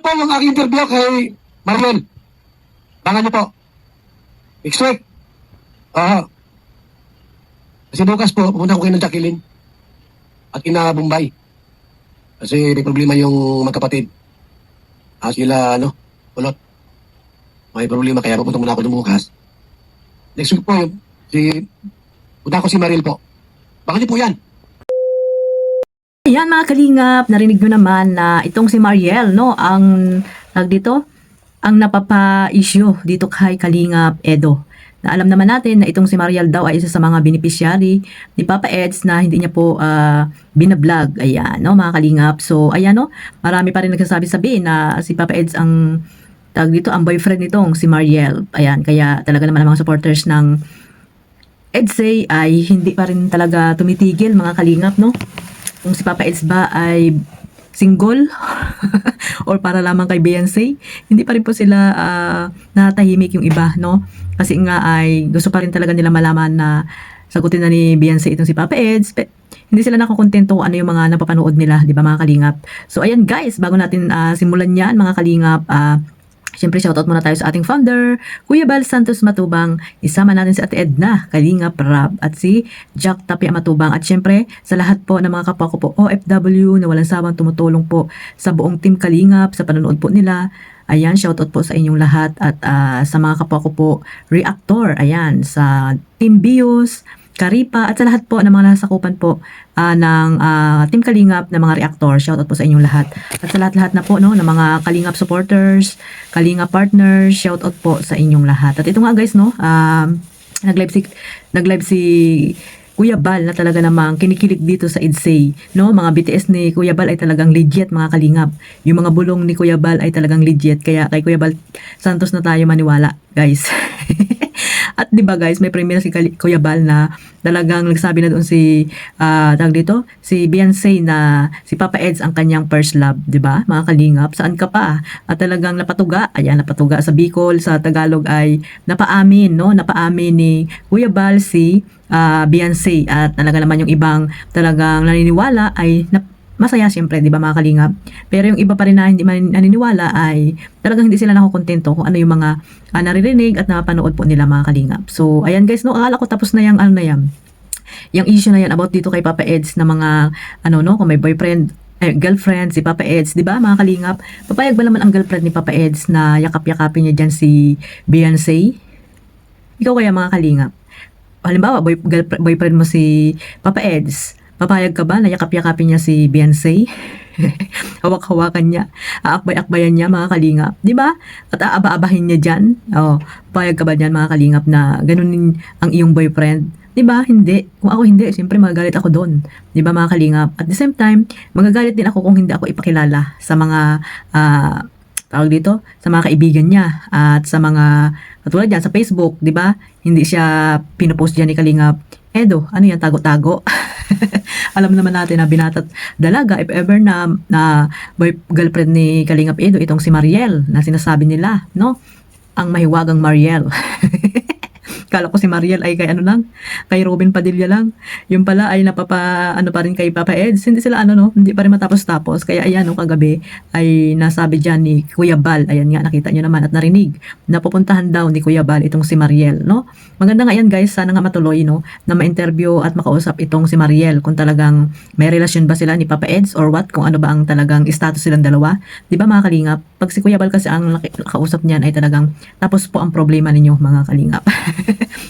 po yung aking interview kay Mariel. Bangan niyo po. Next week. Kasi bukas po, pupunta ko kayo ng Jacqueline at kina Bombay. Kasi may problema yung magkapatid. Sila, ulot. May problema, kaya pupunta muna ako doon bukas. Next week po, punta ko si Mariel po. Bakit niyo po yan? Ayan mga kalingap, narinig nyo naman na itong si Mariel, no, ang napapa-issue dito kay Kalingap Edo. Na alam naman natin na itong si Mariel daw ay isa sa mga beneficiary ni Papa Eds na hindi niya po binablog. Ayan, no, mga kalingap. So, ayan, no, marami pa rin nagsasabi na si Papa Eds ang ang boyfriend nitong si Mariel. Ayan, kaya talaga naman ang mga supporters ng Edsay ay hindi pa rin talaga tumitigil, mga kalingap, no? Kung si Papa Eds ba ay single or para lamang kay Beyonce, hindi pa rin po sila natahimik yung iba, no? Kasi nga ay gusto pa rin talaga nila malaman na sagutin na ni Beyonce itong si Papa Eds. Hindi sila nakokontento kung ano yung mga napapanood nila, di ba mga kalingap? So ayan guys, bago natin simulan yan mga kalingap, siyempre, shoutout muna tayo sa ating founder, Kuya Bal Santos Matubang. Isama natin si Ate Edna, Kalingap Rab, at si Jack Tapia Matubang. At siyempre, sa lahat po ng mga kapwa ko po, OFW, na walang sawang tumutulong po sa buong team Kalingap, sa panonood po nila. Ayan, shoutout po sa inyong lahat. At sa mga kapwa ko po, reactor, ayan, sa Team Bios, Karipa, at sa lahat po ng mga nasakupan po ng Team Kalingap na mga reactor. Shoutout po sa inyong lahat. At sa lahat-lahat na po, no, ng mga Kalingap supporters, Kalingap partners, shoutout po sa inyong lahat. At ito nga guys, no, nag-live si Kuya Bal na talaga namang kinikilig dito sa Edsay, no? Mga BTS ni Kuya Bal ay talagang legit, mga kalingap. Yung mga bulong ni Kuya Bal ay talagang legit, kaya kay Kuya Bal Santos na tayo maniwala, guys. At 'di ba guys, may premiere si Kuya Bal na talagang nagsabi na doon si si Beyonce na si Papa Eds ang kanyang first love, 'di ba? Mga kalingap, saan ka pa? At talagang napatuga, ayan, napatuga sa Bicol, sa Tagalog ay napaamin, no? Napaamin ni Kuya Bal si Beyonce, at talaga naman yung ibang talagang naniniwala ay masaya siyempre, di ba mga kalingap? Pero yung iba pa rin na hindi naniniwala ay talagang hindi sila nakukontento kung ano yung mga naririnig at napanood po nila, mga kalingap. So, ayan guys, no, akala ko tapos na yung yung issue na yan about dito kay Papa Eds na mga, kung may boyfriend, girlfriend si Papa Eds, di ba mga kalingap? Papayag ba naman ang girlfriend ni Papa Eds na yakap-yakapin niya dyan si Beyonce? Ikaw kaya mga kalingap? Halimbawa, boyfriend mo si Papa Eds, papayag ka ba na yakap-yakapin niya si Beyonce? Hawak-hawakan niya, aakbay-akbayan niya, mga kalingap, di ba? At aaba-abahin niya dyan. Papayag ka ba dyan, mga kalingap, na ganunin ang iyong boyfriend? Di ba? Hindi. Kung ako hindi, siyempre magagalit ako doon. Di ba, mga kalingap? At the same time, magagalit din ako kung hindi ako ipakilala sa mga sa mga kaibigan niya at sa mga katulad yan sa Facebook, di ba? Hindi siya pinopost diyan ni Kalingap Edo. Ano yan, tago-tago? Alam naman natin na binatat dalaga if ever na girlfriend ni Kalingap Edo itong si Mariel na sinasabi nila, no? Ang mahiwagang Mariel. Kala ko si Mariel ay kay kay Robin Padilla lang. Yung pala ay pa rin kay Papa Eds. Hindi sila hindi pa rin matapos-tapos. Kaya ayan, kagabi ay nasabi dyan ni Kuya Bal. Ayan nga, nakita nyo naman at narinig na pupuntahan daw ni Kuya Bal itong si Mariel, no? Maganda nga yan guys, sana nga matuloy, no, na ma-interview at makausap itong si Mariel kung talagang may relasyon ba sila ni Papa Eds or what, kung ano ba ang talagang status silang dalawa. Di ba mga kalingap? Pag si Kuya Bal kasi ang nakausap niyan ay talagang tapos po ang problema ninyo, mga kalingap.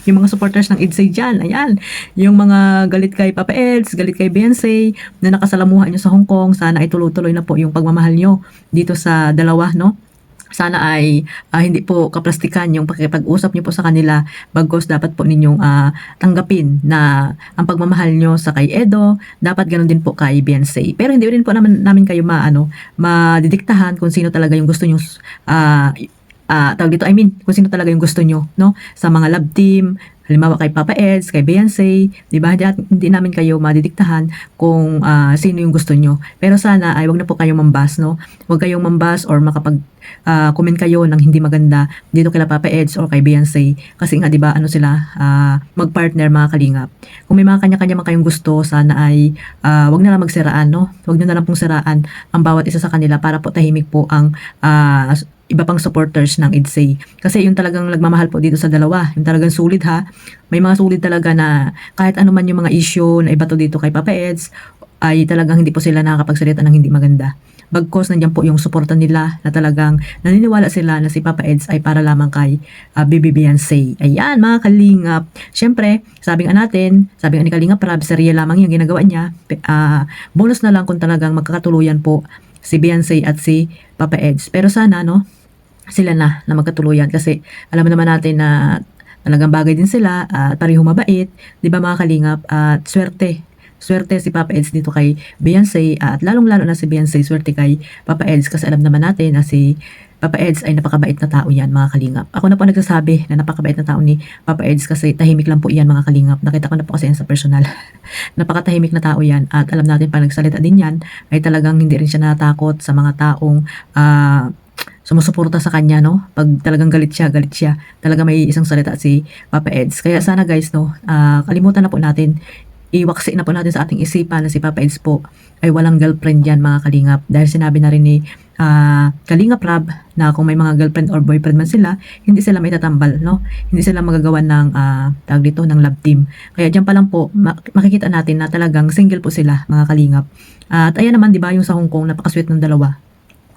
Yung mga supporters ng Edsay dyan, ayan, yung mga galit kay Papa Eds, galit kay Beyonce, na nakasalamuhan nyo sa Hong Kong, sana ay tuloy-tuloy na po yung pagmamahal nyo dito sa dalawa, no? Sana ay hindi po kaplastikan yung pakipag-usap nyo po sa kanila, bagos dapat po ninyong tanggapin na ang pagmamahal nyo sa kay Edo, dapat ganun din po kay Beyonce. Pero hindi rin po namin kayo madidiktahan kung sino talaga yung gusto nyo tawag dito, I mean, kung sino talaga yung gusto nyo, no? Sa mga love team, halimbawa kay Papa Eds, kay Beyonce, di ba? Hindi namin kayo madidiktahan kung sino yung gusto nyo. Pero sana ay wag na po kayong mambas, no? Wag kayong mambas or makapag comment kayo ng hindi maganda dito kay Papa Eds or kay Beyonce. Kasi nga, di ba, ano sila, magpartner mga kalingap. Kung may mga kanya-kanya man kayong gusto, sana ay wag na lang magsiraan, no? Wag nyo na lang pong siraan ang bawat isa sa kanila para po tahimik po ang iba pang supporters ng IDSAY. Kasi yung talagang nagmamahal po dito sa dalawa, yung talagang sulit ha. May mga sulit talaga na kahit ano man yung mga issue na iba to dito kay Papa Eds, ay talagang hindi po sila nakakapagsalita ng hindi maganda. Bagkos nandiyan po yung suporta nila na talagang naniniwala sila na si Papa Eds ay para lamang kay Baby Beyonce. Ayan mga kalingap. Siyempre, sabi nga natin, sabi nga ni Kalingap Rab, serye lamang yung ginagawa niya. Bonus na lang kung talagang magkakatuluyan po si Beyonce at si Papa Eds. Pero sana, no, sila na magkatuluyan kasi alam naman natin na talagang bagay din sila at pareho mabait, 'di ba mga kalingap? At swerte si Papa Eds dito kay Beyonce at lalong-lalo na si Beyonce swerte kay Papa Eds kasi alam naman natin na si Papa Eds ay napakabait na tao yan mga kalingap. Ako na po nagsasabi na napakabait na tao ni Papa Eds kasi tahimik lang po yan mga kalingap. Nakita ko na po kasi yan sa personal. Napakatahimik na tao yan at alam natin pag nagsalita din yan ay talagang hindi rin siya natakot sa mga taong sumusuporta sa kanya, no? Pag talagang galit siya. Talaga may isang salita si Papa Eds. Kaya sana guys, no, kalimutan na po natin, iwaksi na po natin sa ating isipan na si Papa Eds po ay walang girlfriend yan mga kalingap. Dahil sinabi na rin ni Kalingap Rab na kung may mga girlfriend or boyfriend man sila, hindi sila may tatambal, no? Hindi sila magagawa ng tawag dito, ng love team. Kaya diyan pa lang po makikita natin na talagang single po sila mga kalingap. At ayan naman, di ba, yung sa Hong Kong, napakasweet ng dalawa.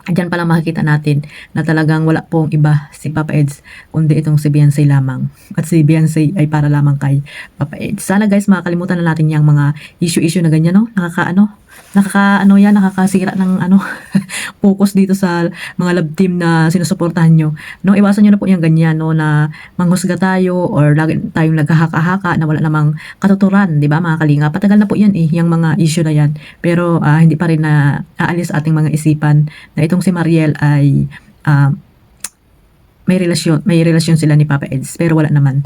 Diyan pa lang makikita natin na talagang wala pong iba si Papa Eds kundi itong si Beyonce lamang. At si Beyonce ay para lamang kay Papa Eds. Sana guys, makakalimutan na natin yung mga issue-issue na ganyan, no? Nakakasira ng focus dito sa mga love team na sinusuportahan nyo. No, iwasan nyo na po yung ganyan, no, na manghusga tayo or lagi tayong naghahaka-haka na wala namang katuturan, di ba mga kalinga? Patagal na po yan yung mga issue na yan. Pero hindi pa rin na aalis ating mga isipan na itong si Mariel ay may relasyon sila ni Papa Eds pero wala naman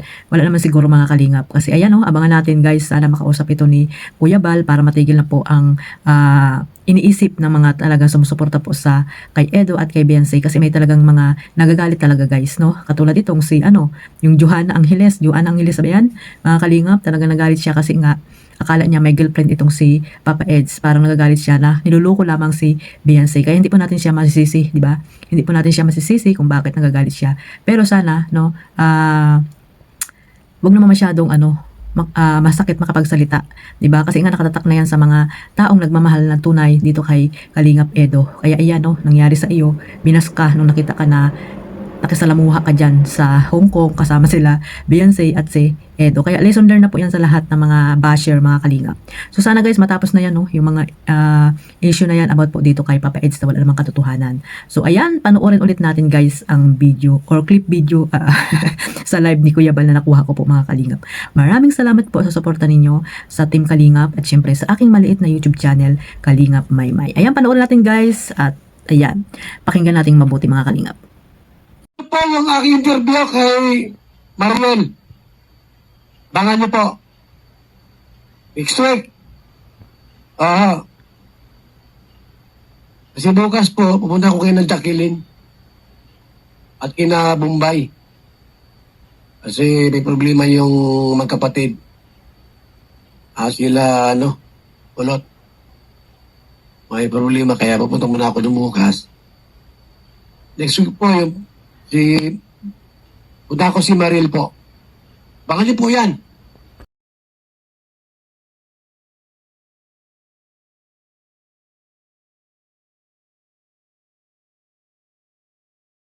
siguro mga kalingap kasi ayan, no, abangan natin guys, sana makausap ito ni Kuya Bal para matigil na po ang iniisip ng mga talagang sumusuporta po sa kay Edo at kay Beyonce kasi may talagang mga nagagalit talaga guys, no, katulad itong si yung Joanna Angeles ba yan mga kalingap, talagang nagalit siya kasi nga akala niya may girlfriend itong si Papa Eds. Parang nagagalit siya na niluloko lamang si Beyonce. Kaya hindi po natin siya masisisi, di ba? Hindi po natin siya masisisi kung bakit nagagalit siya. Pero sana, no, wag naman masyadong masakit makapagsalita, di ba? Kasi nga nakatatak na yan sa mga taong nagmamahal na tunay dito kay Kalingap Edo. Kaya iyan, no, nangyari sa iyo, binas ka nung nakita ka na nakisalamuha ka dyan sa Hong Kong kasama sila Beyonce at si Edo. Kaya lesson learned na po yan sa lahat ng mga basher, mga kalingap. So sana guys, matapos na yan, no, yung mga issue na yan about po dito kay Papa Eds na wala namang katotohanan. So ayan, panoorin ulit natin guys ang video or clip video sa live ni Kuya Bal na nakuha ko po mga kalingap. Maraming salamat po sa suporta ninyo sa Team Kalingap at syempre sa aking maliit na YouTube channel, Kalingap Maymay. Ayan, panoorin natin guys at ayan, pakinggan natin mabuti mga kalingap. Ito po yung aking interview kay Mariel. Bangan niyo po. Next week. Kasi bukas po, pupunta ko kayo ng Jacqueline at kina Bombay. Kasi may problema yung magkapatid. Sila, ulot. May problema, kaya pupunta muna ako ng bukas. Next week po, punta ko si Mariel po. Bangan niyo po yan.